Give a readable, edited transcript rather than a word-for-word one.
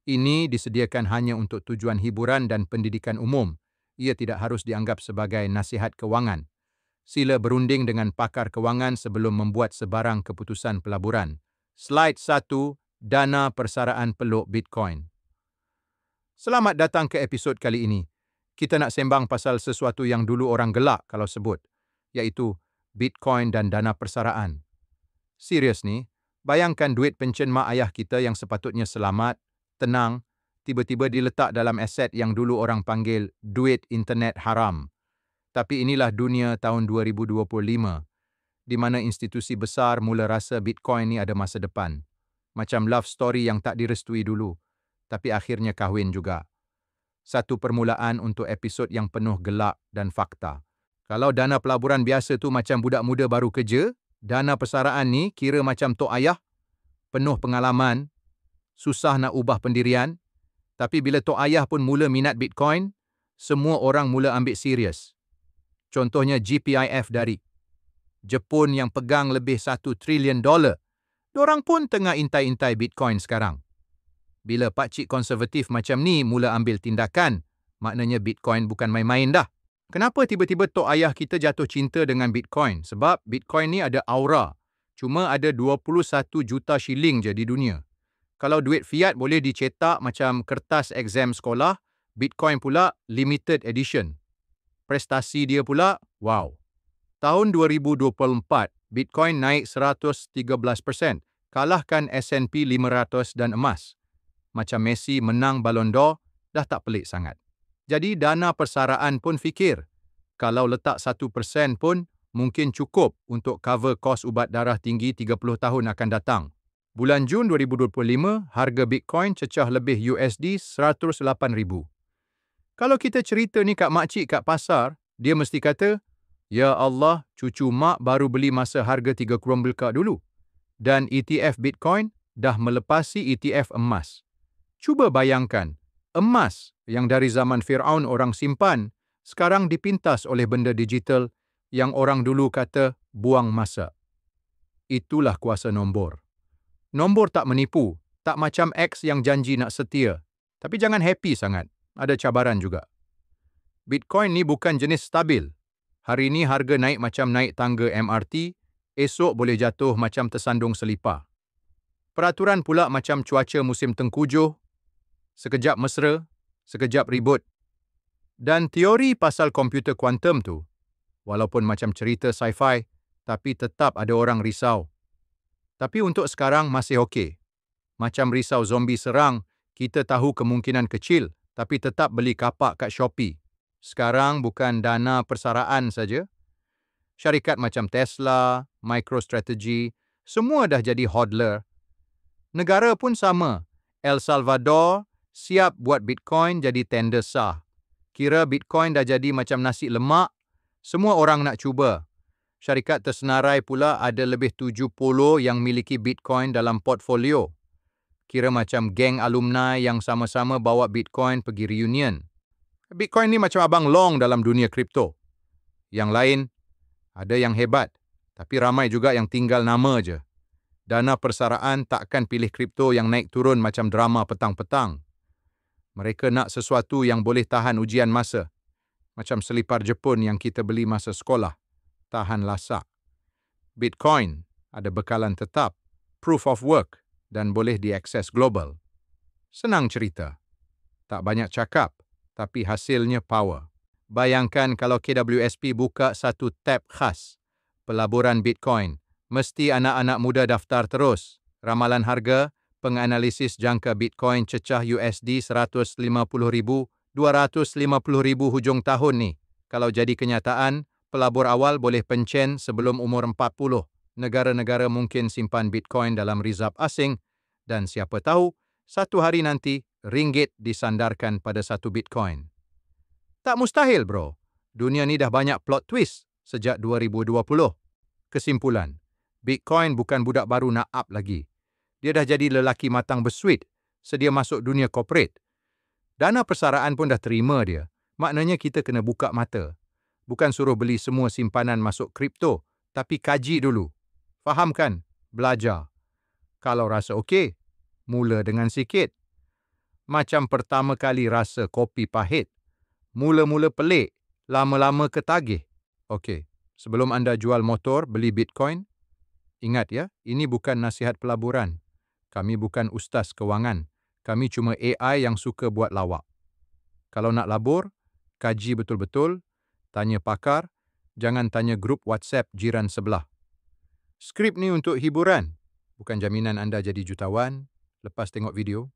Ini disediakan hanya untuk tujuan hiburan dan pendidikan umum. Ia tidak harus dianggap sebagai nasihat kewangan. Sila berunding dengan pakar kewangan sebelum membuat sebarang keputusan pelaburan. Slide 1, Dana Persaraan Peluk Bitcoin. Selamat datang ke episod kali ini. Kita nak sembang pasal sesuatu yang dulu orang gelak kalau sebut, iaitu Bitcoin dan dana persaraan. Serius ni, bayangkan duit pencen mak ayah kita yang sepatutnya selamat, tenang, tiba-tiba diletak dalam aset yang dulu orang panggil duit internet haram. Tapi inilah dunia tahun 2025, di mana institusi besar mula rasa Bitcoin ni ada masa depan. Macam love story yang tak direstui dulu, tapi akhirnya kahwin juga. Satu permulaan untuk episod yang penuh gelak dan fakta. Kalau dana pelaburan biasa tu macam budak muda baru kerja, dana persaraan ni kira macam tok ayah, penuh pengalaman, susah nak ubah pendirian. Tapi bila tok ayah pun mula minat Bitcoin, semua orang mula ambil serius. Contohnya GPIF dari Jepun yang pegang lebih $1 trilion. Diorang pun tengah intai-intai Bitcoin sekarang. Bila pakcik konservatif macam ni mula ambil tindakan, maknanya Bitcoin bukan main-main dah. Kenapa tiba-tiba tok ayah kita jatuh cinta dengan Bitcoin? Sebab Bitcoin ni ada aura. Cuma ada 21 juta shilling je di dunia. Kalau duit fiat boleh dicetak macam kertas exam sekolah, Bitcoin pula limited edition. Prestasi dia pula, wow. Tahun 2024, Bitcoin naik 113%, kalahkan S&P 500 dan emas. Macam Messi menang Ballon d'Or, dah tak pelik sangat. Jadi dana persaraan pun fikir, kalau letak 1% pun mungkin cukup untuk cover kos ubat darah tinggi 30 tahun akan datang. Bulan Jun 2025, harga Bitcoin cecah lebih USD 108,000. Kalau kita cerita ni kat makcik kat pasar, dia mesti kata, "Ya Allah, cucu mak baru beli masa harga 3 Krumbelka dulu." Dan ETF Bitcoin dah melepasi ETF emas. Cuba bayangkan, emas yang dari zaman Firaun orang simpan, sekarang dipintas oleh benda digital yang orang dulu kata buang masa. Itulah kuasa nombor. Nombor tak menipu, tak macam X yang janji nak setia. Tapi jangan happy sangat, ada cabaran juga. Bitcoin ni bukan jenis stabil. Hari ni harga naik macam naik tangga MRT, esok boleh jatuh macam tersandung selipar. Peraturan pula macam cuaca musim tengkujuh, sekejap mesra, sekejap ribut. Dan teori pasal komputer kuantum tu, walaupun macam cerita sci-fi, tapi tetap ada orang risau. Tapi untuk sekarang masih okey. Macam risau zombie serang, kita tahu kemungkinan kecil, tapi tetap beli kapak kat Shopee. Sekarang bukan dana persaraan saja. Syarikat macam Tesla, MicroStrategy, semua dah jadi hodler. Negara pun sama. El Salvador siap buat Bitcoin jadi tender sah. Kira Bitcoin dah jadi macam nasi lemak, semua orang nak cuba. Syarikat tersenarai pula ada lebih 70 yang miliki Bitcoin dalam portfolio. Kira macam geng alumni yang sama-sama bawa Bitcoin pergi reunion. Bitcoin ni macam abang long dalam dunia kripto. Yang lain, ada yang hebat, tapi ramai juga yang tinggal nama je. Dana persaraan takkan pilih kripto yang naik turun macam drama petang-petang. Mereka nak sesuatu yang boleh tahan ujian masa. Macam selipar Jepun yang kita beli masa sekolah. Tahan lasak. Bitcoin ada bekalan tetap, proof of work dan boleh diakses global. Senang cerita. Tak banyak cakap, tapi hasilnya power. Bayangkan kalau KWSP buka satu tab khas, pelaburan Bitcoin, mesti anak-anak muda daftar terus. Ramalan harga, penganalisis jangka Bitcoin cecah USD 150,000, 250,000 hujung tahun ni. Kalau jadi kenyataan, pelabur awal boleh pencen sebelum umur 40. Negara-negara mungkin simpan Bitcoin dalam rizab asing dan siapa tahu, satu hari nanti ringgit disandarkan pada satu Bitcoin. Tak mustahil bro. Dunia ni dah banyak plot twist sejak 2020. Kesimpulan, Bitcoin bukan budak baru nak up lagi. Dia dah jadi lelaki matang bersuit, sedia masuk dunia corporate. Dana persaraan pun dah terima dia. Maknanya kita kena buka mata. Bukan suruh beli semua simpanan masuk kripto, tapi kaji dulu. Faham kan? Belajar. Kalau rasa okey, mula dengan sikit. Macam pertama kali rasa kopi pahit. Mula-mula pelik, lama-lama ketagih. Okey, sebelum anda jual motor, beli Bitcoin, ingat ya, ini bukan nasihat pelaburan. Kami bukan ustaz kewangan. Kami cuma AI yang suka buat lawak. Kalau nak labur, kaji betul-betul, tanya pakar, jangan tanya grup WhatsApp jiran sebelah. Skrip ni untuk hiburan, bukan jaminan anda jadi jutawan. Lepas tengok video,